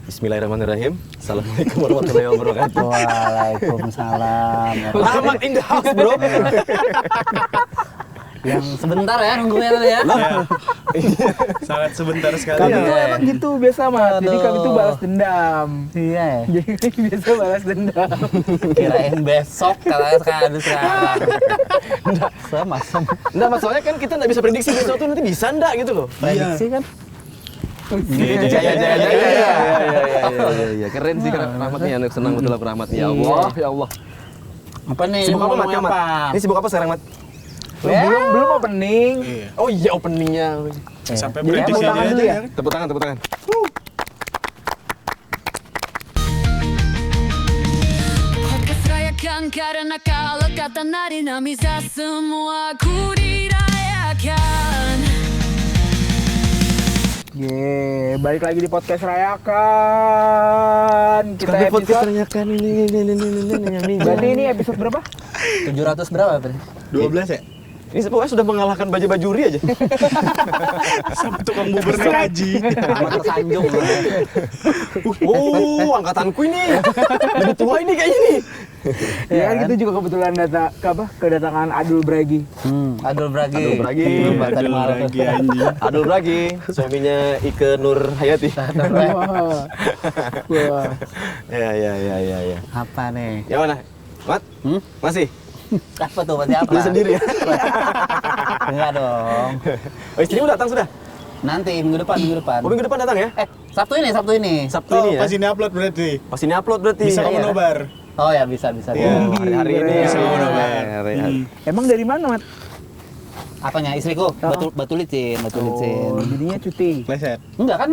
Bismillahirrahmanirrahim. Assalamualaikum warahmatullahi wabarakatuh. Waalaikumsalam. Rahmat in the house, bro. Yang sebentar ya nunggunya tadi ya. Sangat sebentar sekali. Kami Iya. tuh emang gitu biasa Mat. Jadi Aduh. kami tuh balas dendam. Iya. Jadi biasa balas dendam. Kirain besok katanya sekarang sekarang. Sama. Enggak, masalahnya kan kita nggak bisa prediksi besok tuh nanti bisa ndak gitu loh. Prediksi kan. Jaya. Iya. Keren sih Rahmatnya. Anak senang betul aku Rahmat. Ya Allah, ya Allah. Apa nih? Sibuk apa, Mat? Ngomong Ini sibuk apa sekarang, Mat? Belum opening. Iya. Oh iya, openingnya. Sampai Jadi prediksi tepuk tangan aja dulu ya. kan. Tepuk tangan. Podcast rayakan karena kalau kata Nadina bisa semua ku dirayakan. Balik lagi di podcast Rayakan. Kita episode. rayakan ini. Berarti ini episode berapa? 700 berapa tadi? 12 ya? Ini pokoknya sudah mengalahkan baju-bajuri aja. Sampai tukang bubur naik haji. Amat tersanjung. Angkatanku ini. Lebih tua ini kayaknya nih. Ya kan kita juga kebetulan kedatangan Adul Bragi. Adul Bragi. Adul Bragi. Tadi malam. Lagi anjing. Adul Bragi, suaminya Ike Nur Hayati. Wah. Ya. Apa nih? Ya mana? Mat? Masih? Apa tuh? Berarti apa? Beli sendiri ya? Enggak dong. Oh, istrimu datang sudah? Nanti minggu depan. Oh, minggu depan datang ya? Sabtu ini. Sabtu Oh, ini ya? pas ini upload berarti. Pas ini upload berarti. Bisa Iya. kamu nobar. Oh ya bisa. Iya. Hari-hari ini Bisa ya. kamu nobar. Hari-hari. Emang dari mana Mat? Apanya istriku? Batu licin. Oh, jadinya cuti. Pleset. Enggak kan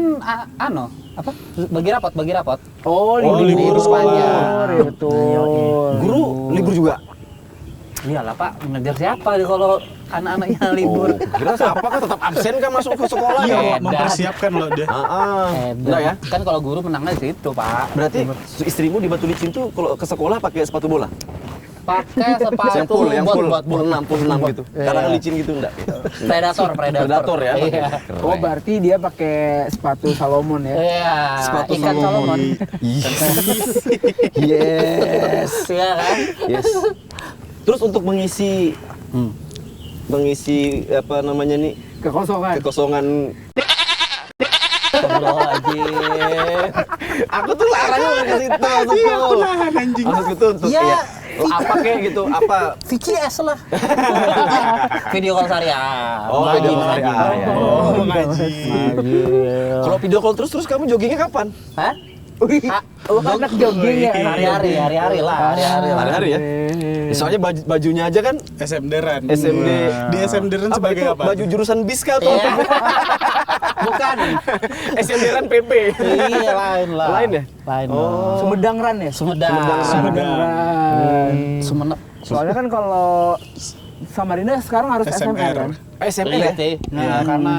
apa? Bagi rapot. Oh, libur sepanjang. Ya, betul. Guru libur juga? Iyalah Pak, mengejar siapa nih kalau anak-anaknya libur? Kira apa kan tetap absen kan masuk ke sekolah Iya, ya? mempersiapkan loh dia. Enggak ya? Kan kalau guru menangnya di situ Pak. Berarti istrimu di Batu Licin tuh kalau ke sekolah pakai sepatu bola? Pakai sepatu yang full buat 6 gitu. Iya. Karena licin gitu enggak? Predator ya? Iya. Oh, berarti dia pakai sepatu Salomon ya? Iya. Sepatu ikan Salomon. Yes. Iya kan? Yes. Terus untuk mengisi apa namanya nih Kekosongan. kekosongan, Astagfirullahaladzim. aku tuh larangnya nggak ke situ maksudku. Maksudku tuh untuk Iya. ya, apa kayak gitu, apa VCS lah. Video call syariah. Oh, video call Ngaji. syariah, ya. Oh, ngaji. kalau video call terus kamu joggingnya kapan? Hah? Anak jogging ya? Hari-hari lah. Hari-hari ya? Soalnya bajunya aja kan SMD-ran. SMD. Di SMD-ran sebagai itu? apa? Baju jurusan BISKA atau Iya. apa? Bukan. SMD-ran PP. Iya, lain lah. Lain ya? Lain. Oh. Sumedang Ran ya? Sumedang. Sumenep. Soalnya kan kalau Samarinda sekarang harus SMR kan? SMR Iya ya? sih. Nah, karena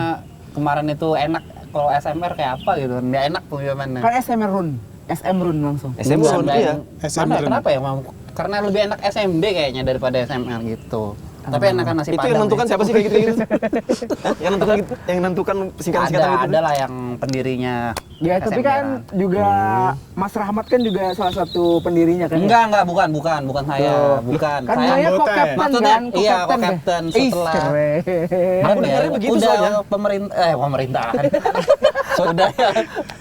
kemarin itu enak. Kalau SMR kayak apa gitu, nggak enak tuh zamannya. Kan SMR Run. SM Run langsung. SM Run, iya. Mana, kenapa ya? Karena lebih enak SMD kayaknya daripada SMR gitu. Tapi enakan nasi Itu padang. yang nentukan ya. siapa sih kayak gitu? Yang nentukan singkatan-singkatan gitu. Ada lah yang pendirinya. Ya, tapi SMR. kan juga Mas Rahmat kan juga salah satu pendirinya kan? Enggak, bukan saya, Loh. bukan. Kan saya saya anggota co-captain Maksudnya, kan? iya, Co-captain co-captain kan? Ih, setelah- keren. Aku dengarnya begitu udah soalnya. pemerintahan. Sudah ya.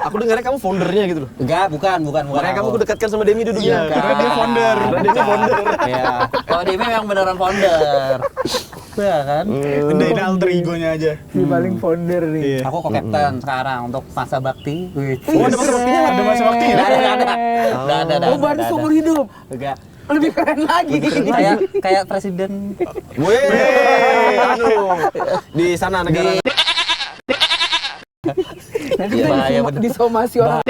Aku dengarnya kamu foundernya gitu loh. Enggak, bukan. Makanya kamu aku. dekatkan sama Demi duduknya. Iya, Karena dia founder. Karena Demi founder. Iya. Kalau dia memang beneran founder. Iya kan? Ini alter egonya aja. Si paling founder nih. Iya. Aku co-captain sekarang untuk masa bakti. Oh, ada masa waktunya Ada masa waktunya. Nggak ada. Oh, baru seumur hidup. Enggak. Lebih keren lagi. Kayak presiden. Weh, aduh. Di sana negara. Nanti Iya, bahaya kita bener. disomasi orang.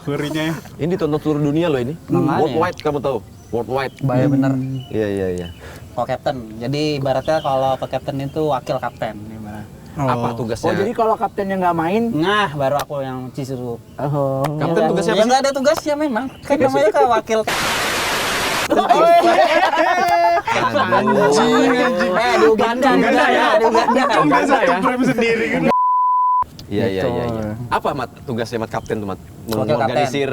Ngerinya. Ini ditonton seluruh dunia loh ini. Makanya. Worldwide kamu tahu. Worldwide. Bahaya bener. Iya. Co-captain. Jadi ibaratnya kalau co-captain itu wakil kapten. Gimana? Apa tugasnya? Oh, jadi kalau kaptennya nggak main, Nah, baru aku yang Cisuruh. oh. Kapten tugasnya apa Ya sih? nggak ada tugasnya memang. Kan namanya kan wakil. Anjing. Di Uganda ya. Di Uganda. Cuma satu frame sendiri kan. Iya, Gitu. Apa Mat tugasnya Mat kapten tuh Mat? Wakil Mengorganisir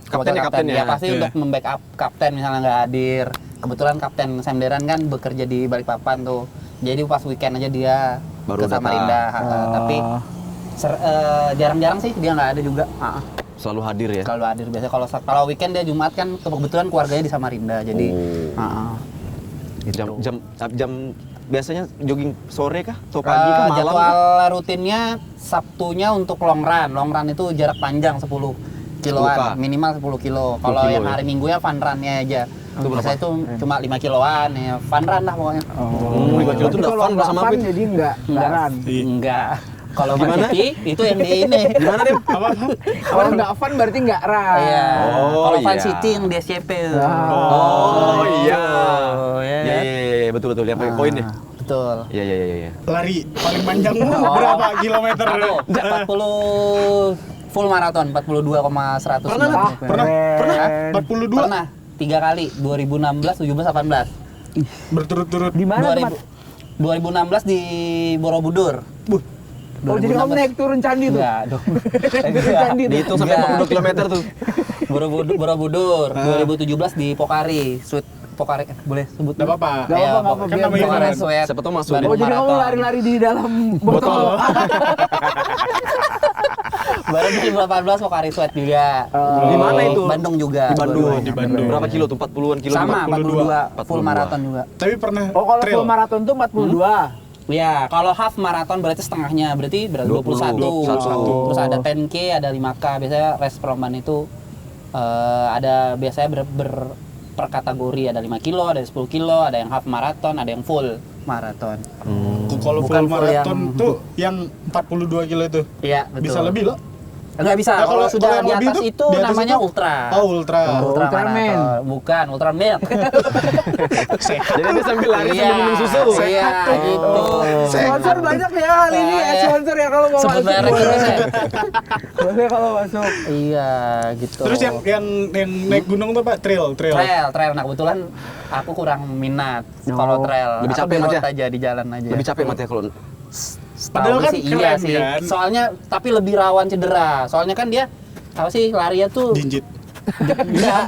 kapten ya kapten ya. Ya pasti untuk membackup kapten misalnya nggak hadir. Kebetulan kapten Sam Deran kan bekerja di Balikpapan tuh. Jadi pas weekend aja dia Baru ke Samarinda. Tapi jarang-jarang sih dia nggak ada juga. Selalu hadir ya. Kalau hadir biasanya kalau weekend dia Jumat kan kebetulan keluarganya di Samarinda. Jadi Jam biasanya jogging sore kah atau pagi kah malam? Jadwal rutinnya Sabtunya untuk long run. Long run itu jarak panjang 10 kiloan, minimal 10 kilo. Kalau yang hari Minggu ya fun run-nya aja. Biasanya itu cuma 5 kiloan ya, fun run lah pokoknya. 5 kilo itu udah fun sama fun Pit. jadi enggak run. Enggak. Kalau Mati itu yang di ini. Gimana Dim? Kalau enggak fun berarti enggak run. Iya. Oh, Kalau Fun iya. City yang di SCP. Oh iya. Iya. Iya, betul lihat poinnya. Betul. Iya. Lari paling panjang berapa kilometer? 40 full maraton 42,100. Pernah? 42? Pernah 3 kali 2016, 17, 18. Berturut-turut. Di mana, 2000 Mat? 2016 di Borobudur. Oh, jadi kamu naik turun candi tuh? Enggak dong. Turun candi tuh. Dihitung sampai 42 km tuh. Borobudur 2017 di Pokari, Sweet Pokari boleh sebut? Enggak apa-apa. Nggak Iya, apa-apa, kan biar namanya Pokari event. Sweat. Siapa tahu masuk. Bandung Oh, jadi kamu Marathon. lari-lari di dalam botol. Baru 2018 Pokari Sweat juga. Di mana itu? Bandung juga. Di Bandung. Di Bandung. Berapa kilo tuh? 40-an kilo? Sama 42. 42 full maraton juga. Tapi pernah Oh, kalau trail. full maraton tuh 42. Ya, kalau half marathon berarti setengahnya, berarti 21. 21. Terus ada 10K, ada 5K. Biasanya race perlombaan itu ada biasanya per kategori, ada 5 kilo, ada 10 kilo, ada yang half marathon, ada yang full marathon. Kalau Bukan full full maraton yang- tuh yang 42 kilo itu. Iya, betul. Bisa lebih loh. Enggak bisa. Nah, kalau sudah yang di lebih atas tuh, itu di atas namanya itu? ultra. Oh, ultra. Ultra Ultraman. marathon. Bukan, Ultraman. Jadi dia sambil lari sambil minum susu. Iya, gitu. Sponsor banyak ya kali ini, Iya. sponsor ya kalau mau Sebut masuk. merek terus ya. Boleh kalau masuk. Iya, gitu. Terus yang naik gunung tuh Pak, trail. trail. Nah, kebetulan aku kurang minat kalau trail. Lebih Aku capek, Mat, di road ya? aja di jalan aja. Lebih capek Mat ya kalau Padahal Tahu kan sih, keren iya sih. kan? Soalnya tapi lebih rawan cedera. Soalnya kan dia apa sih larinya tuh Jinjit. Iya,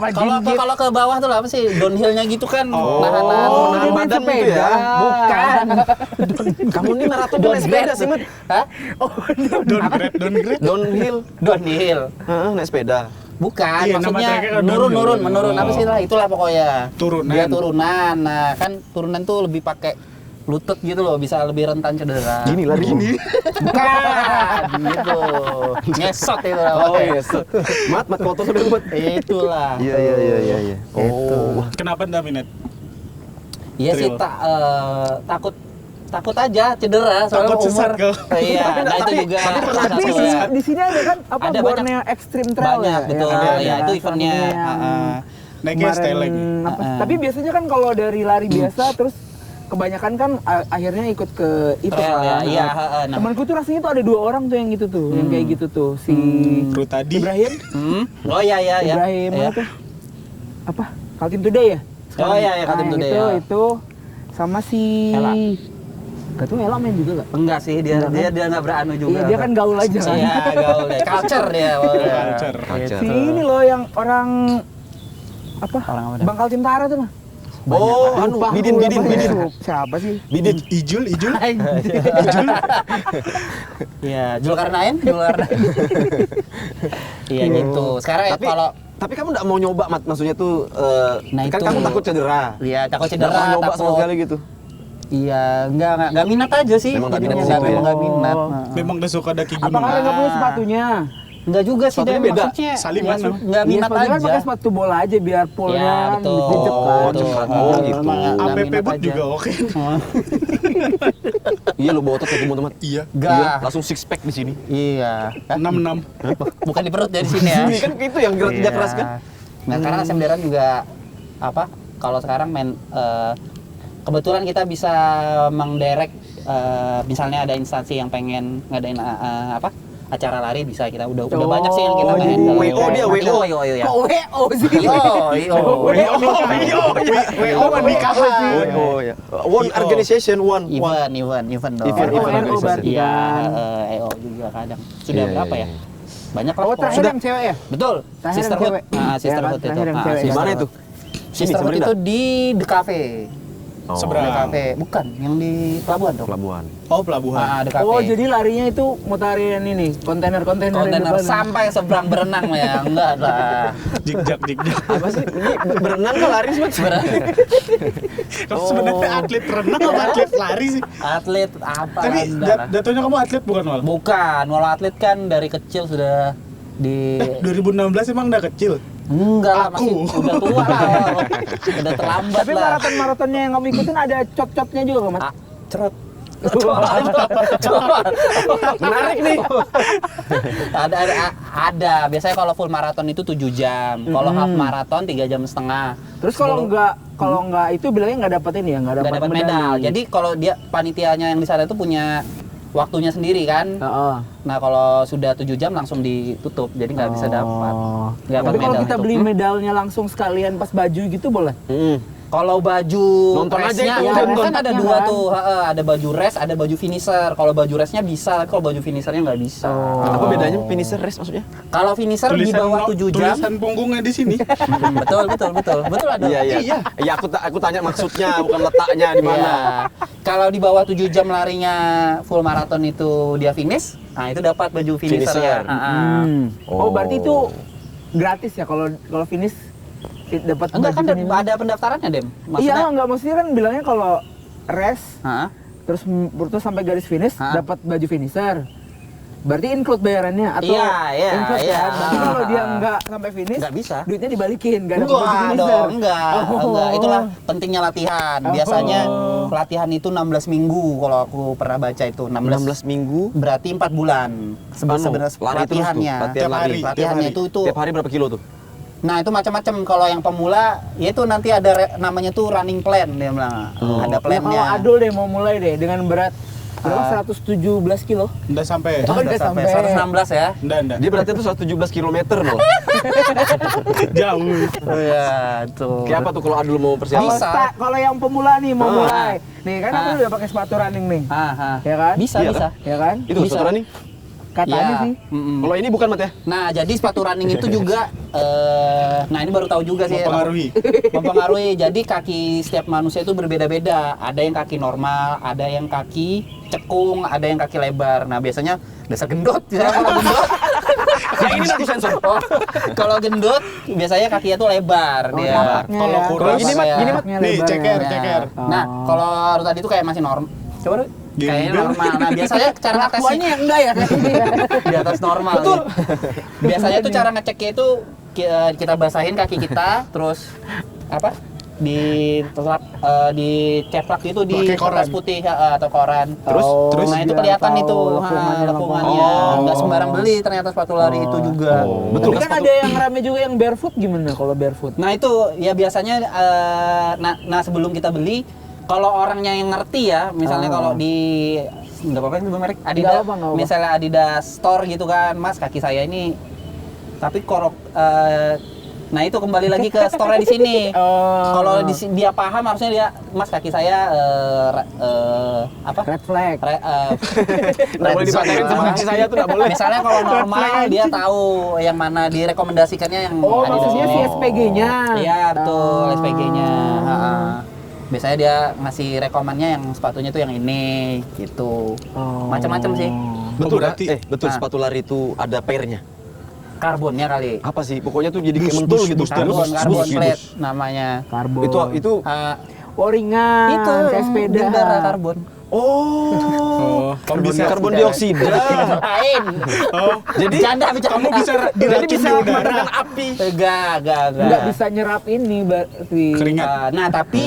kalau ke bawah tuh apa sih downhillnya gitu kan nahan nahan dia main badan gitu ya? Bukan. kamu ini maraton tuh naik sepeda sih Mat. Hah? Downgrade. Downhill. Downhill. Heeh, naik sepeda. Bukan, Iya, nama maksudnya tracknya kan menurun, downhill. apa sih lah, itulah pokoknya. Turunan. Dia turunan, nah kan turunan tuh lebih pakai lutut gitu loh, bisa lebih rentan cedera. Gini lari gini. Bukan, gitu. Ngesot itu lah. Oh, pokoknya. yes. Mat kotor sudah Mat. Itulah. Iya. Oh. Kenapa enggak minat? Iya sih, Trail. takut aja cedera soalnya Takut sesat umur. kau. Iya, nah itu juga. salah Tapi satunya. di sini ada kan apa Ada Borneo Extreme Trail banyak, ya? betul. kan? Ya, itu Salah eventnya. satunya yang Naiknya kemarin style lagi. apa sih? Tapi biasanya kan kalau dari lari biasa terus kebanyakan kan akhirnya ikut ke event Trail ya, kan. iya. Nah, Temanku tuh rasanya tuh ada 2 orang tuh yang gitu tuh, yang kayak gitu tuh. Si Kru tadi. Ibrahim, Oh iya. Ibrahim Iya. mana tuh? Apa? Kaltim Today ya? Oh iya, Kaltim Nah, Today, itu, ya. itu sama si Ella. Gak tuh Ella main juga gak? Enggak sih, dia nggak beranu juga. Iya, dia kan gaul aja kan. Iya, gaul deh. Culture dia. Culture. Culture. Si ini loh yang orang apa? Orang apa dah? Bang Kaltim Tara tuh mah. Oh, anu Lupa Bidin. aku namanya. Siapa sih? Bidin. Ijul. Iya, Zulkarnain. Iya gitu. Sekarang ya Tapi kalau tapi kamu enggak mau nyoba Mat, maksudnya tuh Nah, kan itu. kamu takut cedera. iya takut Nggak cedera, mau nyoba sama takut. sekali gitu. Iya, enggak minat aja sih. Memang nggak Jadinya minat ke situ ya? nggak minat. Oh. Heeh. Memang udah suka daki Apa gunung. karena nggak punya sepatunya? Enggak juga sih, Sepatunya Dan. beda. Maksudnya Saling ya, masuk. enggak Iya, minat sepatunya kan aja. pakai sepatu bola aja biar poolnya Iya, kan betul. dipijak kan. cepat. Heeh. Oh, gitu. Emang nggak APP minat boot aja. juga oke. Iya lu bawa otot kayak teman. Iya. Enggak. Iya, langsung six pack di sini. Iya. Hah? 66. Bukan di perut ya di sini ya. Ini kan itu yang gerak kerja Iya. keras kan. Nah, karena Sam Deran juga apa? Kalau sekarang kebetulan kita bisa mendirect misalnya ada instansi yang pengen ngadain acara lari bisa kita udah banyak sih yang kita main. WO dia, WO. ya. Kok WO sih? WO pernikahan. WO ya. One organization, one. Event dong. Event berarti Iya, kan. EO juga kadang. Sudah Iya, berapa iya, ya? iya. Banyak lah. Oh, pokoknya. terakhir yang cewek ya? Betul. Terakhir yang Sisterhood. cewek. Nah, Sisterhood Ya kan, itu. terakhir yang Nah, cewek. Di mana itu? Sisterhood Sini, itu di The Cafe. Oh. Seberang. The Cafe. Bukan, yang di pelabuhan dong. Pelabuhan. Oh, pelabuhan. The Cafe. Oh, jadi larinya itu mutarin ini, kontainer yang kontainer depan. sampai seberang berenang ya. Enggak lah. Jik-jak. Apa sih? Ini berenang kah lari sih? Kamu sebenarnya atlet renang apa atlet lari sih? Atlet apa? Tapi Anda lah. jatuhnya kamu atlet bukan, Wal? Bukan, walau atlet kan dari kecil sudah di 2016 emang udah kecil? enggak lah, Aku. masih udah tua lah. Udah terlambat Tapi lah. maratonnya yang kamu ikutin ada cop-copnya juga nggak, Mas? Cerot. Menarik nih. Ada. Biasanya kalau full maraton itu 7 jam. Kalau half maraton 3 jam setengah. Terus kalau nggak itu bilangnya nggak dapat ini ya, nggak nggak dapat medal. Jadi kalau dia panitianya yang di sana itu punya waktunya sendiri kan. Heeh. Nah, kalau sudah 7 jam langsung ditutup. Jadi nggak bisa dapat. Nggak dapat Tapi kalau medal kita itu. beli medalnya langsung sekalian pas baju gitu boleh? Kalau baju Nonton aja race-nya itu, ya, nonton. kan ada dua tuh, ada baju race, ada baju finisher. Kalau baju race-nya bisa, tapi kalau baju finishernya nggak bisa. Apa bedanya finisher race maksudnya? Kalau finisher di bawah 7 jam. Tulisan punggungnya di sini. Betul ada. Iya. Ya aku tanya maksudnya bukan letaknya di mana. Iya. Kalau di bawah 7 jam larinya full maraton itu dia finish, nah itu dapat baju Finisher. finisher. Oh, berarti itu gratis ya kalau finish dapat Enggak kan finish? ada pendaftarannya, Dem. Iya, nggak maksudnya kan bilangnya kalau race Hah? terus sampai garis finish Hah? dapat baju finisher. Berarti include bayarannya atau Iya, include iya. kan? Tapi kalau dia nggak sampai finish, Nggak bisa. duitnya dibalikin, nggak dapat baju Enggak finisher. dong, enggak. Oh. Itulah pentingnya latihan. Biasanya latihan itu 16 minggu kalau aku pernah baca itu. 16 minggu. Berarti 4 bulan. Sebenarnya lari terus tuh, latihannya. latihan Tiap hari. lari. Latihannya itu Tiap hari berapa kilo tuh? Nah, itu macam-macam. Kalau yang pemula, ya itu nanti ada namanya tuh running plan dia bilang. Ada Ya, plannya. kalau Adul deh mau mulai deh dengan berat berapa 117 kilo. Udah sampai. Oh, Udah udah sampai sampai. 116 ya. Enggak. Dia berarti itu 117 km loh. Jauh. Iya, tuh. Kayak apa tuh kalau Adul mau persiapan? Bisa. Kalau yang pemula nih mau mulai. Nih kan aku udah pakai sepatu running nih. Ya kan? Bisa, Iya bisa. Ya kan? Itu Bisa. sepatu running. Katanya Iya. sih. Kalau ini bukan Mat ya? Nah, jadi sepatu running itu juga nah ini baru tahu juga sih. Mempengaruhi. Jadi kaki setiap manusia itu berbeda-beda. Ada yang kaki normal, ada yang kaki cekung, ada yang kaki lebar. Nah, biasanya dasar gendut. Biasanya kalau gendut Yang ini aku sensor. kalau gendut biasanya kakinya tuh lebar dia. napaknya Kalau ya. kurus gini, Mat, gini, Mat. Napaknya Nih, lebar ceker, ya. ceker. Nah, kalau tadi itu kayak masih normal. Coba dulu. Kayaknya normal. Nah, biasanya cara ngetesnya Pengakuannya yang enggak ya kayaknya. di atas normal. Betul. Biasanya tuh cara ngeceknya itu kita basahin kaki kita, terus apa? Diceplak itu di Pakai koran. kertas putih atau koran. Terus? Nah, itu biar kelihatan tahu itu lepungannya. Nggak sembarang beli ternyata sepatu lari itu juga. Betul Tapi kan ada yang rame juga yang barefoot, gimana kalau barefoot? Nah, itu ya biasanya nah sebelum kita beli, kalau orangnya yang ngerti ya, misalnya kalau di nggak apa-apa itu merek Adidas, Nggak apa-apa. misalnya Adidas Store gitu kan, Mas kaki saya ini tapi nah itu kembali lagi ke store di sini. Kalau dia paham harusnya dia, Mas kaki saya apa? Red flag. Nggak boleh dipacarin sama kaki saya tuh nggak boleh. Misalnya kalau normal dia tahu yang mana direkomendasikannya yang Oh, Adidas maksudnya si ini. SPG-nya. Iya, betul, SPG-nya. Biasanya dia ngasih rekomannya yang sepatunya tuh yang ini gitu. Macam-macam sih. Betul berarti- betul Nah. sepatu lari itu ada pairnya. Karbonnya kali. Apa sih? Pokoknya tuh jadi kayak mentul gitu. Karbon Bus, plate namanya. Karbon. Itu Oh, ringan. Itu kayak sepeda. udara karbon. oh, Kamu bisa karbon dioksida. Lain. Oh, Jadi Bercanda. kamu bisa jadi diracun bisa di udara. menggunakan api. Enggak. Nggak bisa nyerap ini berarti. Keringat. Nah, tapi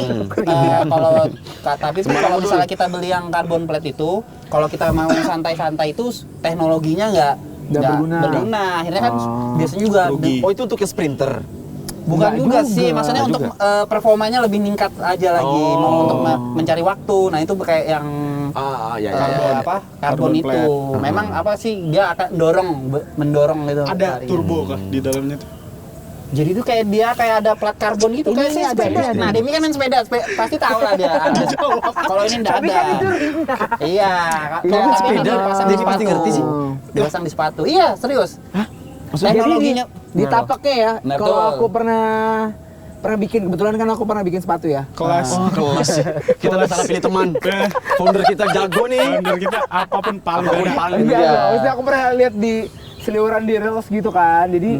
kalau misalnya kita beli yang karbon plate itu, kalau kita mau santai-santai itu teknologinya nggak berguna. Akhirnya kan biasanya juga Rugi. Oh, itu untuk ke sprinter. bukan Nggak juga juga. sih, maksudnya untuk performanya lebih meningkat aja lagi, mau untuk mencari waktu. Nah, itu kayak yang Ya. apa karbon itu. plate. Memang apa sih dia akan mendorong gitu. Ada larinya. turbo kah di dalamnya tuh? Jadi itu kayak dia kayak ada plat karbon gitu Ini kayak ada, sepeda. ini. Nah, Demi kan main sepeda, pasti tahu lah dia. Kalau ini enggak Tapi ada. kan itu ring. Iya, Kalau tapi sepeda, ini dipasang di Demi pasti sepatu. ngerti sih. Dipasang di sepatu. Iya, serius. Jadi Teknologinya di tapaknya ya. Nah, Kalau betul. aku pernah bikin, kebetulan kan aku pernah bikin sepatu ya. Kelas. Kelas. Kita nggak salah pilih teman. Founder kita jago nih. Founder kita apapun paling Apapun ada. paling. Enggak, Iya. maksudnya aku pernah lihat di seliweran di reels gitu kan. Jadi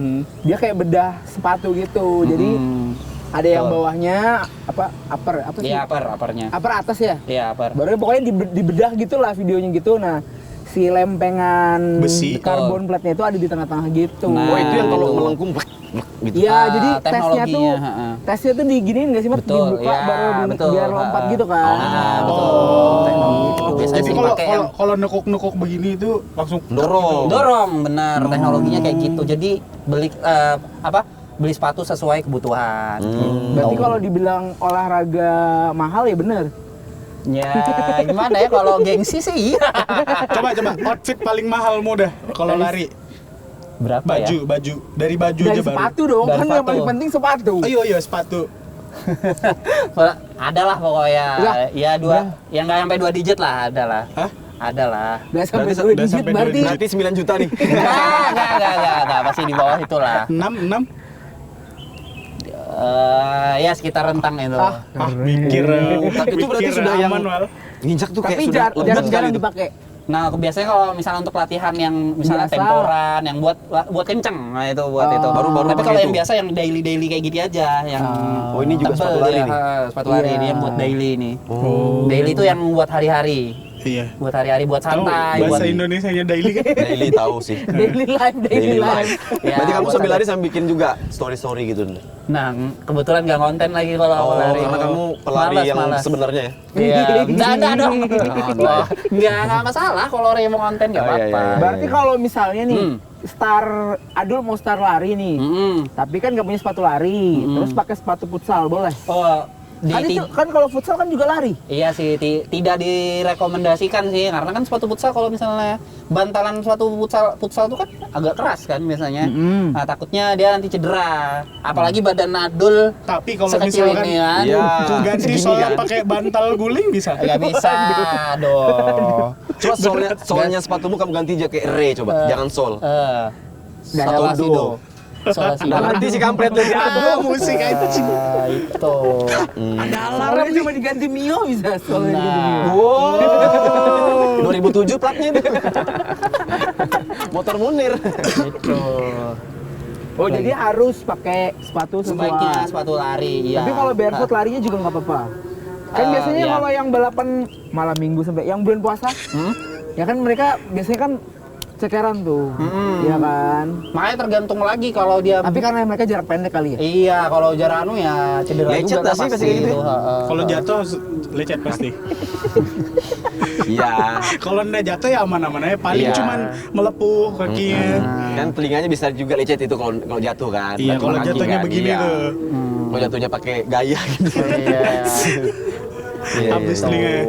dia kayak bedah sepatu gitu. Jadi ada yang Betul. bawahnya apa sih? Iya, aparnya. Upper atas ya. Iya, apar. Baru pokoknya dibedah gitu lah videonya gitu. Nah, si lempengan Besi. karbon plate-nya itu ada di tengah-tengah gitu. Nah, Oh itu yang kalau itu. melengkung gitu. Iya, jadi teknologinya, heeh. tesnya tuh diginiin nggak sih, Mat? Betul, Dibuka ya, baru betul. biar lompat gitu kan. Betul. Teknologi itu. Biasanya Jadi sih kalau pakai yang kalau nekuk-nekuk begini itu langsung Dorong. dorong, benar. Teknologinya kayak gitu. Jadi beli sepatu sesuai kebutuhan. Berarti Gitu. kalau dibilang olahraga mahal ya bener. Ya gimana ya kalau gengsi sih iya. coba outfit paling mahal dah kalau lari. Berapa Baju dari baju Dari aja baru. sepatu dong, Dari kan yang sepatu. paling penting sepatu. Iya sepatu. Ada lah pokoknya. Lah, Ya yang nggak sampai 2 digit lah, ada lah. Hah? Ada lah. Udah sampai Berarti 2 udah digit sampai dua berarti. Berarti 9 juta nih. Enggak, pasti di bawah itulah. 6. Ya sekitar rentang itu. Mikir. Tapi itu berarti mikir sudah yang aman, Wal. nginjak tuh kayak Tapi sudah lembut jarang sekali tuh. dipakai. Nah, biasanya kalau misalnya untuk latihan yang misalnya Biasa. temporan, yang buat kenceng, nah itu buat itu. Baru-baru Tapi pakai kalau yang itu. biasa yang daily kayak gini aja, yang Oh, ini juga tebel sepatu lari dia, nih? sepatu lari Iya. ini yang buat daily nih. Oh. Daily itu yang buat hari-hari, Iya. buat hari-hari, buat Tahu santai, buat bahasa Indonesianya daily kan? Daily tahu sih. Daily life. Ya, Berarti kamu buat sambil santai. lari sambil bikin juga story gitu. Nah, kebetulan nggak konten lagi kalau aku Oh, lari. karena kamu pelari yang Malas. sebenarnya ya. Iya, nggak ada dong. Nggak masalah kalau orang yang mau konten nggak Oh, iya, apa-apa. iya. Berarti kalau misalnya nih Adul mau start lari nih. Tapi kan nggak punya sepatu lari, terus pakai sepatu futsal boleh? Oh, Kan kalau futsal kan juga lari. Iya sih, tidak direkomendasikan sih, karena kan sepatu futsal kalau misalnya bantalan sepatu futsal itu kan agak keras kan biasanya. Nah, takutnya dia nanti cedera. Apalagi badan Adul Tapi kalau sekecil misalkan ini kan. Iya. ganti Segini soalnya kan. pakai bantal guling bisa. Nggak bisa dong. Coba soalnya sepatumu kamu ganti aja kayak re coba, jangan sol. Sola do. Sido. Sola Sido. Nggak ngerti si kampret tuh. Musik itu sih. Itu. Ada alarm cuma diganti Mio bisa soalnya diganti Mio. Wow. 2007 platnya itu. Motor Munir. Itu. Oh, jadi harus pakai sepatu Sebaiknya sesuai. sepatu lari, iya. Tapi kalau barefoot larinya juga nggak apa-apa. Kan biasanya iya. kalau yang balapan malam minggu sampai yang bulan puasa, ya kan mereka biasanya kan cekeran tuh, ya kan. Makanya tergantung lagi kalau dia. Tapi karena mereka jarak pendek kali ya. Iya, kalau jarak anu ya cedera Lecet juga nggak sih pasti kayak gitu ya? heeh. Kalau jatuh lecet pasti. Iya. Kalau nggak jatuh ya aman-aman aja. Paling Iya. cuman melepuh kakinya. Kan telinganya bisa juga lecet itu kalau jatuh kan. Iya, Bukan kalau cuma kaki jatuhnya kan. begini Iya. tuh. Kalau jatuhnya pakai gaya gitu. Iya. Iya, Habis iya. telinganya.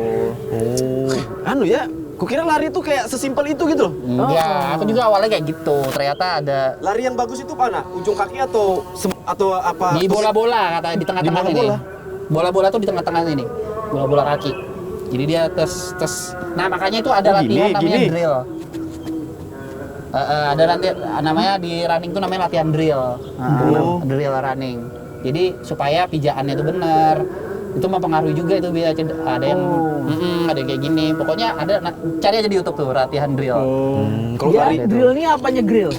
Anu ya, kukira lari tuh kayak sesimpel itu gitu loh. Enggak, aku juga awalnya kayak gitu. Ternyata ada Lari yang bagus itu mana? Ujung kaki atau apa? di bola-bola kata di tengah-tengah Di ini. bola-bola? Bola-bola tuh di tengah-tengah ini. Bola-bola kaki. Jadi dia tes. Nah, makanya itu ada Oh, latihan gini, namanya gini. drill. Ada nanti namanya di running tuh namanya latihan drill. Drill running. Jadi supaya pijakannya itu benar. Itu mempengaruhi juga itu biar ada yang ada yang kayak gini. Pokoknya ada cari aja di YouTube tuh latihan drill. Kalau Dia lari drill ini apanya grill?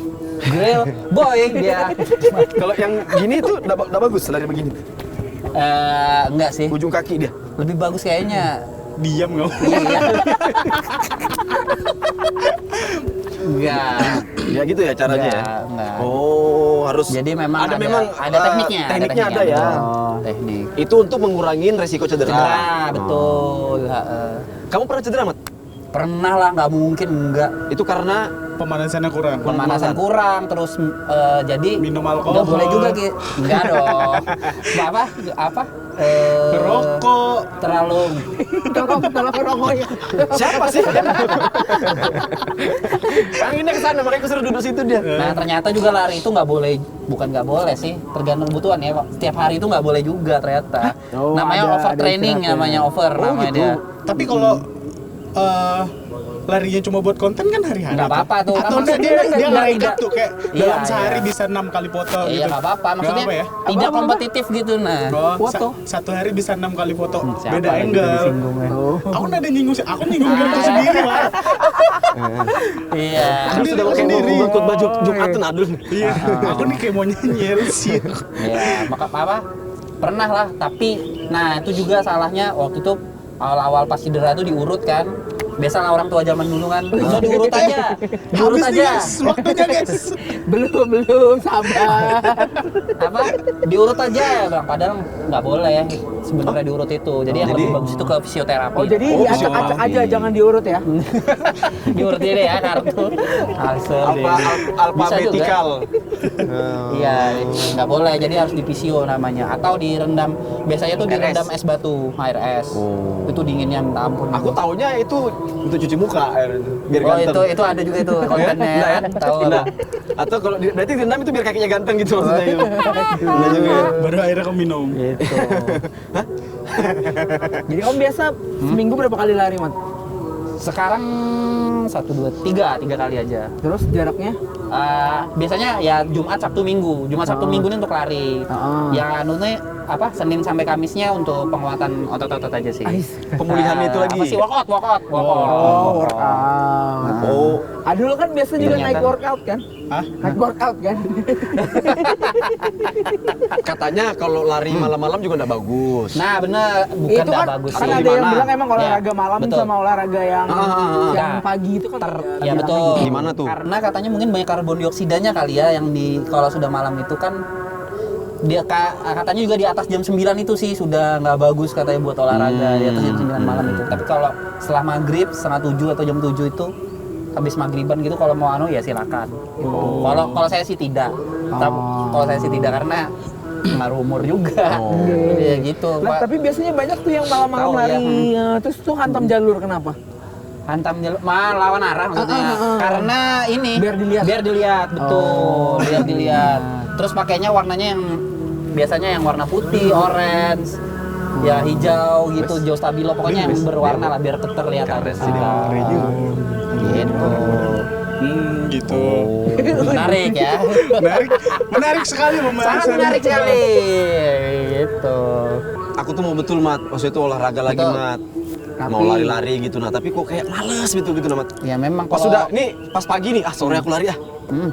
Drill boy dia. kalau yang gini tuh enggak bagus lari begini. Enggak sih. Ujung kaki dia. Lebih bagus kayaknya. Diam nggak? Iya. Enggak. Ya gitu ya caranya ya. Enggak. Oh, harus. Jadi memang ada memang tekniknya. Tekniknya ada ya. Teknik. Itu untuk mengurangi resiko cedera. Cedera, betul. Kamu pernah cedera, Mat? Pernah lah, nggak mungkin enggak. Itu karena Pemanasannya kurang. Pemanasan kurang, terus jadi Minum alkohol. nggak boleh juga Ki. Enggak dong. Apa? Rokok. terlalu Tolong rokok ya. Siapa sih? Anginnya ke sana, makanya kesuruh duduk situ dia. Nah ternyata juga lari itu nggak boleh, bukan nggak boleh sih, tergantung kebutuhan ya. Setiap hari itu nggak boleh juga ternyata. Oh, Namanya ada overtraining, istirahat ya. namanya over namanya gitu. dia. Tapi kalau larinya cuma buat konten kan hari-hari. Nggak apa-apa tuh. Atau Maksudnya dia biar ngerekap tidak- tuh kayak Iya, dalam sehari iya. bisa 6 kali foto Iya gitu. nggak apa-apa, maksudnya Nggak apa ya? tidak kompetitif gitu nah. Oh, Foto. satu hari bisa 6 kali foto. Siapa Beda lagi angle. disinggung ya? Aku nggak ada nyinggung sih. Aku nyinggung diriku sendiri, Pak. Iya. Aku sudah Diriku pakai sendiri. ikut baju Jumatan Adul. Iya. Aku nih kayak mau nyanyi sih. Iya, maka apa? Pernah lah, tapi nah itu juga salahnya waktu itu awal-awal pas cedera itu diurut kan. Biasalah orang tua zaman dulu kan, udah diurut aja, diurut Habis nih, aja. guys. Waktunya, guys. Belum sabar. Apa? Diurut aja ya bang, padahal nggak boleh ya sebenarnya diurut itu. Jadi yang lebih bagus itu ke fisioterapi. Oh jadi Oh, diacak-acak aja, fisioterapi. jangan diurut ya. diurut deh ya kartu. Asal deh. Alfabetikal. Iya, nggak boleh. Jadi harus di fisio namanya, atau direndam. Biasanya tuh direndam es batu, air es. Oh. Itu dinginnya minta ampun. Aku taunya itu untuk cuci muka air itu, biar Oh ganteng. itu ada juga itu Oh ya? kontennya. Enggak ya? Tahu Enggak. apa? Atau kalau berarti dendam itu biar kakinya ganteng gitu maksudnya itu. Enggak juga. ya? Baru akhirnya kamu minum. Gitu. Jadi kamu biasa seminggu berapa kali lari, Mat? Sekarang 1, 2, 3 kali aja. Terus jaraknya? Biasanya ya Jumat, Sabtu, Minggu. Jumat, Sabtu, Minggu ini untuk lari. Ya anunya apa? Senin sampai Kamisnya untuk penguatan otot-otot aja sih. Pemulihan itu lagi. Apa sih workout. Oh, workout. Oh, Adul kan biasa juga Ternyata. naik workout kan? Hah? Naik workout kan? katanya kalau lari malam-malam juga enggak bagus. Nah bener, bukan Itu nggak kan, bagus kan sih. ada yang Gimana? bilang emang olahraga Ya, malam betul. sama olahraga yang yang Nah, pagi itu kan Ya betul. Gimana tuh? Karena katanya mungkin banyak karbon dioksidanya kali ya yang di kalau sudah malam itu kan dia katanya juga di atas jam 9 itu sih sudah nggak bagus katanya buat olahraga di atas jam 9 malam itu. Tapi kalau setelah maghrib setengah 7 atau jam 7 itu habis maghriban gitu kalau mau anu ya silakan. Gitu. Kalau saya sih tidak. Kalau saya sih tidak karena pengaruh umur juga. Ya gitu. Lah, Pak. tapi biasanya banyak tuh yang malam-malam Tahu, ya. lari, terus tuh hantam jalur, kenapa? Hantam jalur, lawan arah maksudnya. Karena ini Biar dilihat. betul, biar dilihat. Terus pakainya warnanya yang biasanya yang warna putih, orange, ya hijau gitu, hijau stabilo, pokoknya yang berwarna lah biar terlihat ada. Gitu. Gitu. Menarik ya. Menarik sekali Sangat pembahasan. menarik sekali. Gitu. Aku tuh mau betul, Mat. Maksudnya itu olahraga lagi, Betul. Mat. Tapi- Mau lari-lari gitu nah, tapi kok kayak males gitu Mat. Ya memang Pas kalau sudah nih pas pagi nih, sore aku lari ah. Hmm,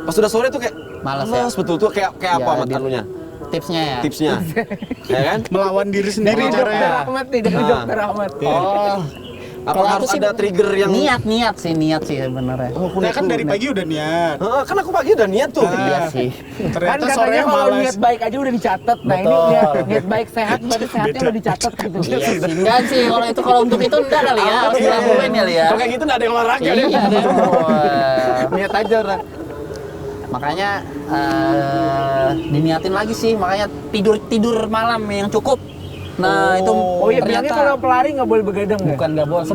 Pas sudah sore tuh kayak Males ya? betul tuh kayak Ya, apa Mat dia- anunya? tipsnya ya. Tipsnya. Ya kan? Melawan diri sendiri Dari caranya. Dokter Ahmad nih, dari Nah. Dokter Ahmad. Oh. Apa Kalau harus aku sih ada trigger yang niat sih sebenarnya. Oh, Nah, kan dari pagi udah niat. Heeh, kan aku pagi udah niat tuh. Iya sih. Kan Ternyata katanya sorenya kalau malas. niat baik aja udah dicatat. Nah ini Betul. niat baik sehat, berarti sehatnya udah dicatat gitu. Iya sih, enggak sih kalau untuk itu enggak kali ya, harus dilakuin kali ya. Kalau kayak gitu enggak ada yang olahraga Iya deh. deh. Niat aja udah. Makanya diniatin lagi sih, makanya tidur malam yang cukup. Nah itu Oh iya, bilangnya kalau pelari nggak boleh begadang ya? bukan nggak boleh,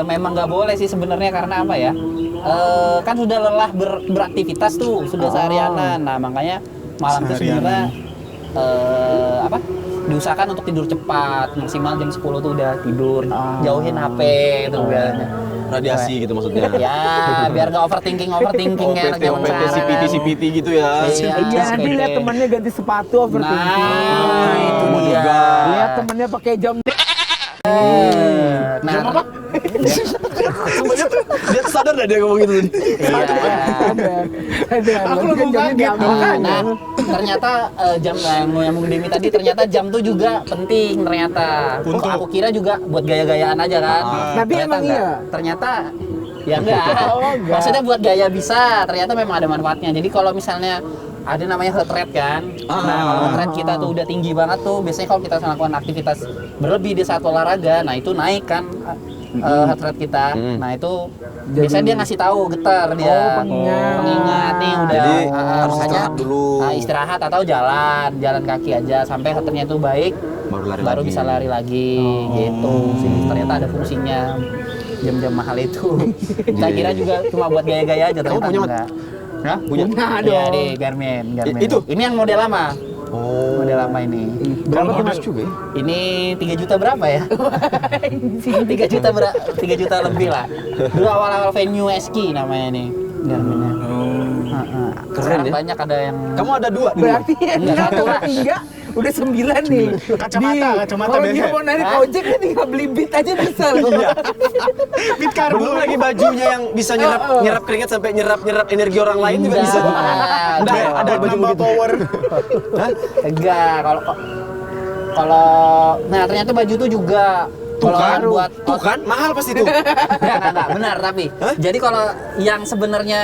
memang nggak boleh sih sebenarnya karena apa ya? Kan sudah lelah beraktivitas tuh, sudah seharianan. Nah makanya malam itu sebenarnya apa? Diusahakan untuk tidur cepat, maksimal jam 10 tuh udah tidur, jauhin HP itu biasanya. Radiasi gitu maksudnya. Ya, biar nggak overthinking kayak anak zaman OPT, sekarang. CPT gitu ya. Iya, nanti lihat temennya ganti sepatu overthinking. Nah, itu Mau dia. juga. Lihat temennya pakai jam. Nah, Dia sadar dah dia ngomong gitu tadi. iya. Aku langsung kaget. Nah, ternyata jam yang mau Demi tadi ternyata jam tuh juga penting ternyata. Untuk- Aku kira juga buat gaya-gayaan aja kan. Tapi Ternyata emang enggak. iya? Ternyata ya enggak. enggak. Maksudnya buat gaya bisa, ternyata memang ada manfaatnya. Jadi kalau misalnya ada namanya heart rate kan. Nah, kalau heart rate kita tuh udah tinggi banget tuh, biasanya kalau kita melakukan aktivitas berlebih di saat olahraga, nah itu naik kan heart rate kita. Nah, itu biasanya dia ngasih tahu getar dia. pengingat. Pengingat nih udah. Jadi harus makanya istirahat dulu. istirahat atau jalan kaki aja sampai heartnya itu baik, baru bisa lari lagi gitu sih. Ternyata ada fungsinya jam-jam mahal itu. Saya kira juga cuma buat gaya-gaya aja, ternyata punya, Mat? enggak. Hah? Punya Iya dong. di Garmin. Itu? Ini yang model lama. Oh. Model lama ini. Berapa mas juga? Ini 3 juta berapa ya? 3 juta lebih lah. Dulu awal-awal venue Eski namanya nih Garminnya. Keren ya. Banyak ada yang Kamu ada 2? Berarti ya Enggak, satu lah. 3 udah 9 nih. Kacamata Kalau dia biasa. mau narik Hah? ojek dia tinggal beli beat aja bisa loh. Beat karbo. Belum lagi bajunya yang bisa nyerap keringat sampai nyerap energi orang lain juga bisa. Enggak, Ada baju nambah begitu. power. enggak. Kalau nah ternyata baju itu juga kalau yang buat Tuh kan, mahal pasti tuh. enggak, benar tapi. Jadi kalau yang sebenarnya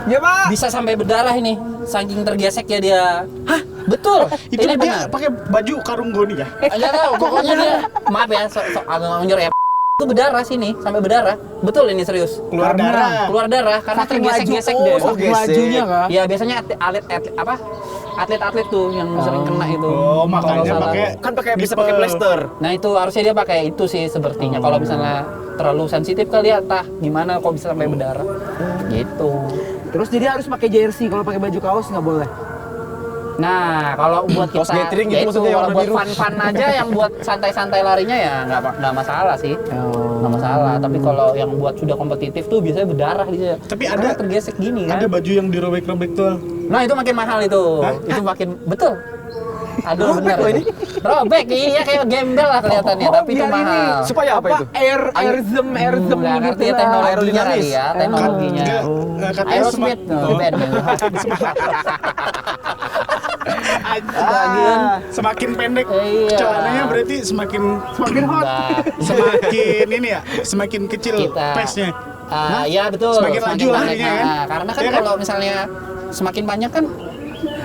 Ya Pak. bisa sampai berdarah ini, saking tergesek ya dia. Hah? Betul. Itu ini dia benar. pakai baju karung goni ya? Enggak tahu, pokoknya dia maaf ya, agak ngajur ya. Itu berdarah sini, sampai berdarah. Betul ini serius. Keluar darah. Keluar darah karena Saking tergesek-gesek laju, deh. saking gesek. lajunya kah? Ya biasanya atlet-atlet tuh yang sering kena itu. Oh, makanya Kalau salah. pakai Kan bisa pakai plester. Nah itu harusnya dia pakai itu sih sepertinya. Kalau misalnya terlalu sensitif kali ya, entah gimana kok bisa sampai berdarah. Gitu. Terus jadi harus pakai jersey, kalau pakai baju kaos nggak boleh. Nah, kalau buat Kaos kita gathering gitu ya itu, maksudnya, kalau warna buat biru. fun-fun aja yang buat santai-santai larinya ya nggak masalah sih. Nggak masalah. Tapi kalau yang buat sudah kompetitif tuh biasanya berdarah dia. Tapi Karena ada- tergesek gini kan. Ada baju yang dirobek-robek tuh. Nah, itu makin mahal itu. Itu makin betul. Aduh benar ini. Robek iya kayak gembel lah kelihatannya, tapi itu biar ini. mahal. Supaya apa itu? Airzem Nggak ngerti ya lah. teknologinya Aerodinamis. kali ya, teknologinya. Katanya Aerosmith, no, band. Bagian. semakin pendek Iya. celananya berarti semakin hot. Enggak. semakin ini ya, semakin kecil Kita pace-nya. ya betul. Semakin laju banyak. larinya kan? Nah, karena kan Iya kan? kalau misalnya semakin banyak kan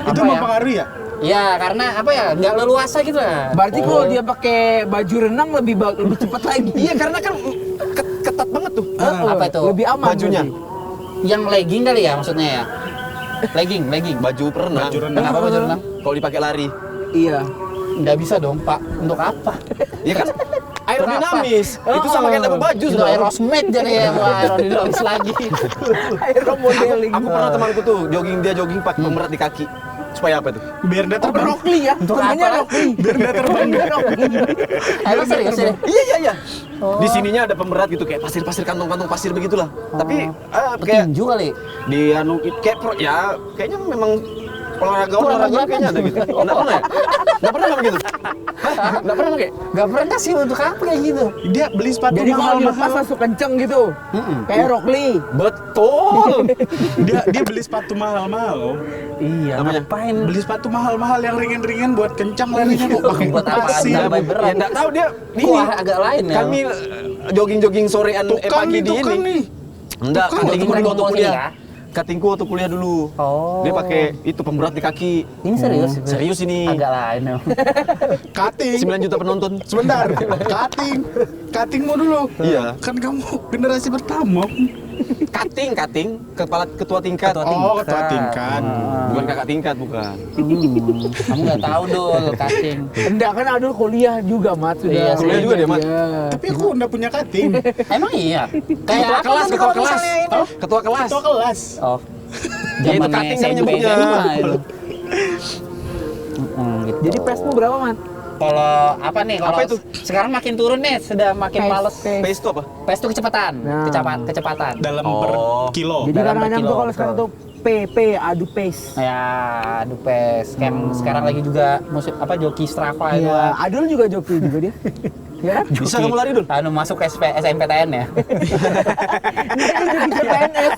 Itu apa ya? mempengaruhi ya? Ya karena apa ya nggak leluasa gitu lah. Berarti kalau dia pakai baju renang lebih cepat lagi. Iya karena kan ketat banget tuh. Apa itu? Lebih aman Bajunya. berarti. Yang legging kali ya maksudnya ya. Legging. Baju perenang. Baju renang. Kenapa baju renang? Kalau dipakai lari. Iya. Nggak bisa dong Pak. Untuk apa? Ya kan aerodinamis. Itu sama kayak dapat baju Itu sudah. Aerosmith jadi ya, wah aerodinamis lagi. Aero modeling. Aku pernah temanku tuh jogging pakai pemberat di kaki. Supaya apa tuh? Biar dia terbang. Rockly ya. Untuk Namanya apa? Rockly. Biar dia terbang. Emang serius ini? Iya. Di sininya ada pemberat gitu kayak pasir-pasir kantong-kantong pasir begitulah. Tapi kayak Tinju kali. di anu kayak ya kayaknya memang olahraga kayaknya ada gitu. Enggak pernah ya? Enggak pernah begitu. Enggak pernah pakai. Gak pernah sih untuk apa kayak gitu. Dia beli sepatu Jadi kalau dilepas mahal-mahal. langsung kenceng gitu. Kayak Rockly. Betul. Dia beli sepatu mahal-mahal. loh. Iya. Namanya? Ngapain? Beli sepatu mahal-mahal yang ringan-ringan buat kencang larinya kok pakai Buat apa? pasir. Ada berat. Ya enggak tahu dia ini. Wah agak lain ya. Kami jogging sorean Tukang pagi nih, di tukang ini. nih. Enggak, Tukang katingku lagi waktu ngomong sini, kuliah. kah? Katingku waktu kuliah dulu. Oh. Dia pakai itu pemberat di kaki. Ini serius? Serius ini. Agak lain ya. Cutting. 9 juta penonton. Sebentar. Cuttingmu dulu. Iya. Kan kamu generasi pertama. Cutting, kepala ketua tingkat. Oh, ketua tingkat. Bukan kakak tingkat, bukan. Kamu nggak tahu dul casting. Enggak kan Adul kuliah juga Mat sudah. Iya, kuliah juga dia, Mat. Iya. Tapi aku udah punya cutting. Emang iya. Ketua apa kelas, nanti ketua kalau kelas. misalnya ini? Ketua kelas. Ketua kelas. Oh. Ya, itu Zamannya cutting SMP namanya SMA punya. itu. Gitu. Jadi pesmu berapa Mat? Kalau apa nih? Kalau Apa itu? sekarang makin turun nih, sudah makin males. Pace itu apa? Pace itu kecepatan, Nah. kecepatan. Dalam Oh. per kilo. Jadi Dalam kadang-kadang berkilo, tuh kalau sekarang betul. tuh PP adu pace. Ya, aduh pace. Kan sekarang lagi juga musik apa joki Strava itu. Iya, Adul juga joki juga dia. Ya. Bisa kamu lari dulu? Anu masuk SMPTN ya. Joki CPNS.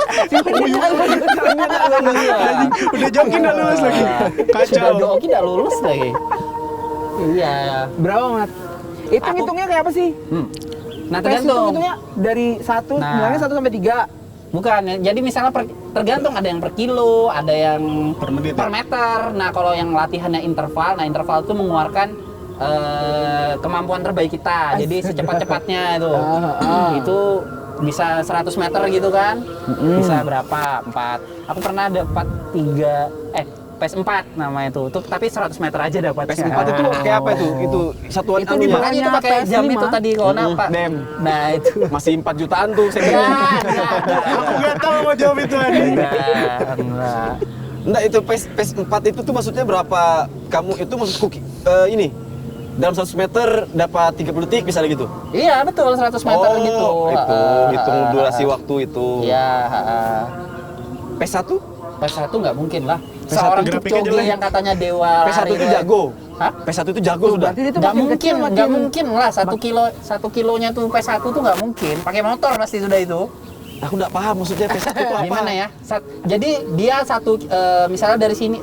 Udah jogging udah lulus lagi. Sudah Kacau. joki udah lulus lagi. Iya. Berapa Mat? Hitungnya kayak apa sih? Nah Pace itu tergantung. hitungnya dari 1, Nah. bilangnya 1 sampai 3. Bukan, ya. Jadi misalnya tergantung ada yang per kilo, ada yang Per menit. per meter. Nah kalau yang latihannya interval, nah interval itu mengeluarkan kemampuan terbaik kita. Jadi secepat-cepatnya itu, itu bisa 100 meter gitu kan? Bisa berapa? 4. Aku pernah dapat 3, PES 4 namanya itu. Tapi 100 meter aja dapatnya. PS4 itu kayak apa itu? Itu satuan Itu anunya. Makanya itu pakai PS5. jam itu tadi kalau apa? Dem. Nah, itu. Masih 4 jutaan tuh saya Ya, kira. Aku nggak tahu mau jawab itu anjing. enggak. Enggak, itu PS4 itu tuh maksudnya berapa kamu itu maksudku ini dalam 100 meter dapat 30 detik misalnya gitu. Iya, betul 100 meter gitu. Itu hitung durasi waktu itu. Iya, PS1? PS1 nggak mungkin lah. PS1 Seorang grafiknya Kipchoge jelek. yang katanya dewa. PS1 itu hari- jago. Hah? PS1 itu jago sudah. Berarti dia tuh Nggak makin mungkin, kecil, nggak makin- mungkin lah 1 kilonya tuh PS1 tuh nggak mungkin. Pakai motor pasti sudah itu. Aku nggak paham maksudnya PS1 itu apa. Gimana ya? Jadi dia misalnya dari sini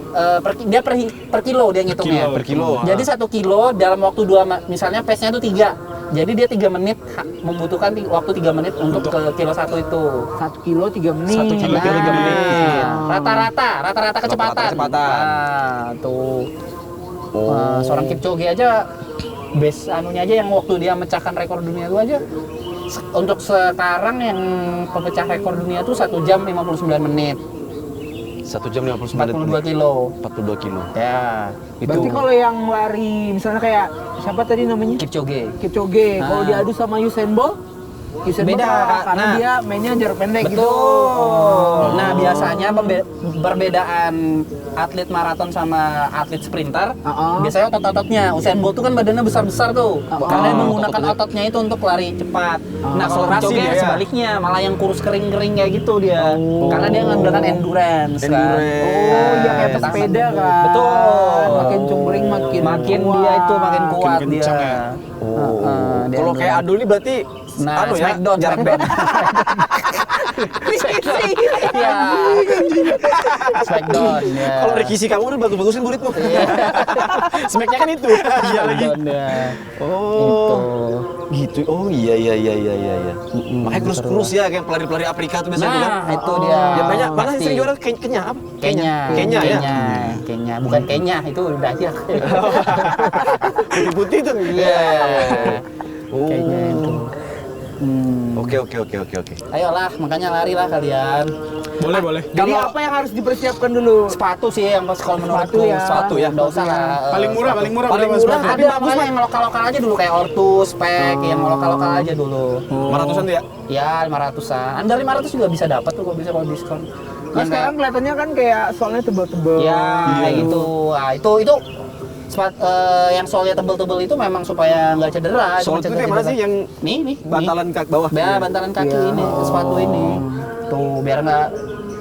dia per kilo dia ngitungnya. Per kilo. Jadi 1 kilo dalam waktu misalnya pace-nya itu 3. Jadi dia 3 menit membutuhkan waktu 3 menit untuk ke kilo 1 itu. 1 kilo 3 menit. 1 kilo 3 menit. Rata-rata kecepatan. kecepatan. Nah, tuh. Oh. Seorang Kipchoge aja base anunya aja yang waktu dia mecahkan rekor dunia itu aja untuk sekarang yang pemecah rekor dunia itu 1 jam 59 menit 1 jam 59 42 kilo 42 kilo. ya itu Berarti kalau yang lari misalnya kayak siapa tadi namanya? Kipchoge Kipchoge. Kalau Ah. diadu sama Usain Bolt Beda, kalah, karena nah. dia mainnya jarak pendek gitu. betul. Nah biasanya perbedaan atlet maraton sama atlet sprinter biasanya otot-ototnya. Usain Bolt tuh kan badannya besar-besar tuh karena dia menggunakan ototnya itu untuk lari cepat. Nah kalau Akselerasi Kipchoge dia ya? sebaliknya malah yang kurus kering-kering kayak gitu dia karena dia menggunakan endurance kan. Oh, iya kayak Nah, pesepeda kan. betul. Makin cungkring makin dia itu makin kuat Makin dia. kencang ya? Dia Kalau kayak endurance. Adul ini berarti Nah, anu ya, Smackdown, jarak Smackdown. Iya. Smackdown, ya. Kalau Rikishi kamu udah bagus-bagusin muridmu. Iya. Smacknya kan itu. Iya lagi. Smackdown, ya. Oh. Itu. Gitu. Oh iya. Makanya kurus-kurus ya kayak pelari-pelari Afrika tuh biasanya tuh kan. Nah, itu dia. Ya banyak mana Pasti. sering juara Kenya apa? Kenya. Kenya ya. Kenya. Bukan Kenya, itu udah aja. Putih-putih tuh. Iya. Oh. Kenya itu. Oke. Ayolah, makanya larilah kalian. Boleh. Jadi apa yang harus dipersiapkan dulu? Sepatu sih yang kalau menurutku. Sepatu ya. Nggak usah lah. Paling murah sepatu. udah Paling Mas murah Badri. Ada makanya yang lokal-lokal aja dulu kayak Ortus, Spek, yang lokal-lokal aja dulu. 500-an tuh ya. Ya 500-an. Under 500 juga bisa dapat tuh kalau bisa kalau diskon. Nah sekarang kelihatannya kan kayak soalnya tebel-tebel. ya kayak gitu. Nah, itu yang soalnya tebel-tebel itu memang supaya nggak cedera. Soal itu cuma yang mana sih yang nih bantalan kaki bawah? Ya, bantalan kaki ini, sepatu ini. Tuh, biar nggak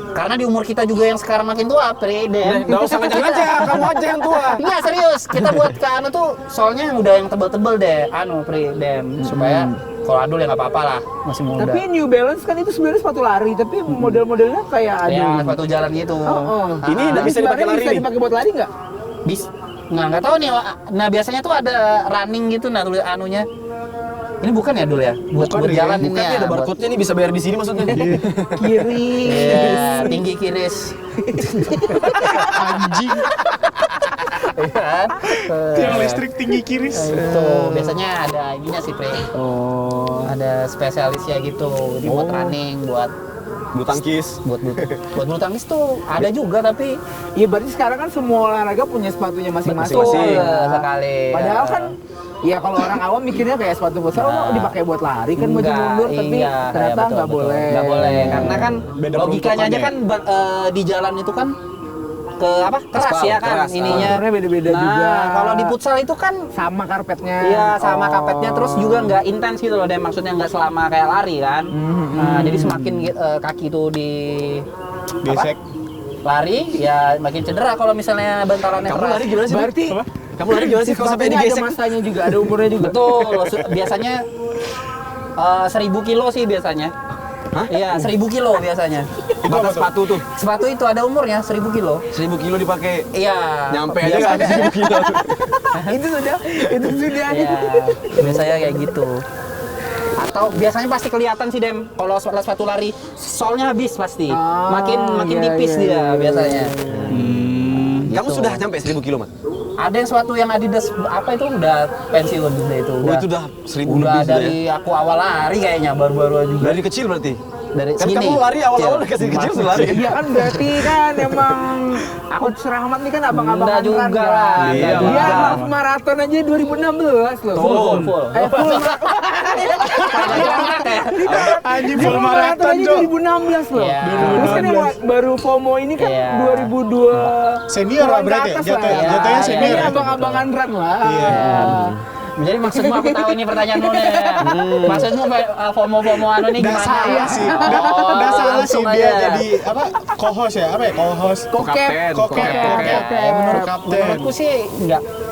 karena di umur kita juga yang sekarang makin tua, Priden. Nggak usah ngajak aja, kamu aja yang tua. Iya serius, kita buat ke anu tuh soalnya yang udah yang tebel-tebel deh, Priden, supaya kalau adul ya nggak apa-apa lah, masih muda. Tapi New Balance kan itu sebenarnya sepatu lari, tapi model-modelnya kayak ya adul. sepatu jalan gitu. Ini nggak bisa dipakai lari Bisa nih. dipakai buat lari nggak? Nggak tahu nih. Nah biasanya tuh ada running gitu, nah tulis anunya. Ini bukan ya dul ya? Buat jalan ini Bukan ya. nih ada buat- barcode-nya nih bisa bayar di sini maksudnya. Kiri. Iya, tinggi kiris. Anjing. Iya. Tiang listrik tinggi kiris. Itu biasanya ada ininya sih, Pre. Ada spesialisnya gitu, buat running, buat Bulu tangkis. buat bulu tangkis tuh ada juga tapi Iya berarti sekarang kan semua olahraga punya sepatunya masing-masing. Masing-masing. sekali. Padahal kan ya kalau orang awam mikirnya kayak sepatu futsal Nah. dipakai buat lari kan maju Enggak, mundur tapi iya, ternyata betul, nggak betul. boleh. Nggak boleh karena kan Beda logikanya aja kan di jalan itu kan keras Aspal, ya kan keras, ininya. Konturnya beda-beda Nah, juga. kalau di futsal itu kan Sama karpetnya. iya sama Oh. kapetnya terus juga nggak intens gitu loh, dan maksudnya nggak selama kayak lari kan. Nah, jadi semakin kaki itu di Gesek. lari ya makin cedera kalau misalnya bantalannya Kamu keras. lari gimana sih? Berarti Kamu lari gimana sih kalau sampai sepatunya ada digesek? masanya juga, ada umurnya juga. Betul, biasanya 1000 kilo sih biasanya. Hah? Iya, 1000 kilo biasanya. Batas sepatu tuh. Sepatu itu ada umurnya 1000 kilo. 1000 kilo dipakai. Iya. Nyampe aja biasanya. kan 1000 kilo. itu sudah Iya, biasanya kayak gitu. Atau biasanya pasti kelihatan sih Dem kalau sepatu lari solnya habis pasti. Ah, Makin iya, tipis iya, dia iya. biasanya. Kamu Gitu. sudah nyampe 1000 kilo, Mas? Ada yang sepatu yang Adidas apa itu udah pensiun udah itu. Oh, itu udah 1000 udah lebih sudah ya. dari aku awal lari kayaknya baru-baru juga. Dari kecil berarti? dari Kan segini. kamu lari awal-awal Cil. kasih kecil sudah lari. Iya kan berarti kan emang Coach Rahmat nih kan abang-abangan Enggak juga run kan. lah. Iya, Dia Bang. half marathon aja 2016 loh. Full. Full Anjing Dia full full marathon, aja Jo. 2016 loh. Iya. Terus kan yang baru FOMO ini kan Iya. 2002 Senior lah berarti ya? ke atas lah. Jatuhnya senior Ini ya? abang-abangan run lah. Iya. Jadi maksudmu aku tahu ini pertanyaanmu nih. Maksudmu FOMO anu nih Nggak gimana? salah sih, Oh, nggak salah sih langsung dia aja. jadi apa? Co-host ya, apa ya? Co-host. Kokep. Kokep. Ya, menurutku sih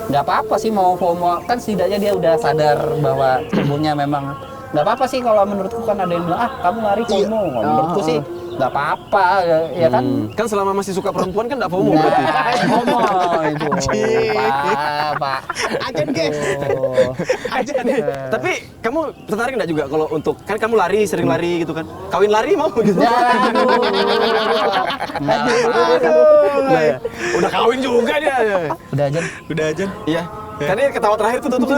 nggak apa-apa sih mau FOMO, kan setidaknya dia udah sadar bahwa tubuhnya memang nggak apa-apa sih. Kalau menurutku kan ada yang bilang kamu lari FOMO. Kalau menurutku sih nggak apa-apa ya kan. Kan selama masih suka perempuan kan enggak FOMO berarti. FOMO itu. Anjing. Pak. Ajan guys. Oh. Ajan. Tapi kamu tertarik enggak juga kalau untuk kan kamu lari sering lari gitu kan. Kawin lari mau gitu. Ya, Nah, udah kawin juga dia. Udah aja. Udah Ajan. Iya. Kan ini ketawa terakhir tuh tutup.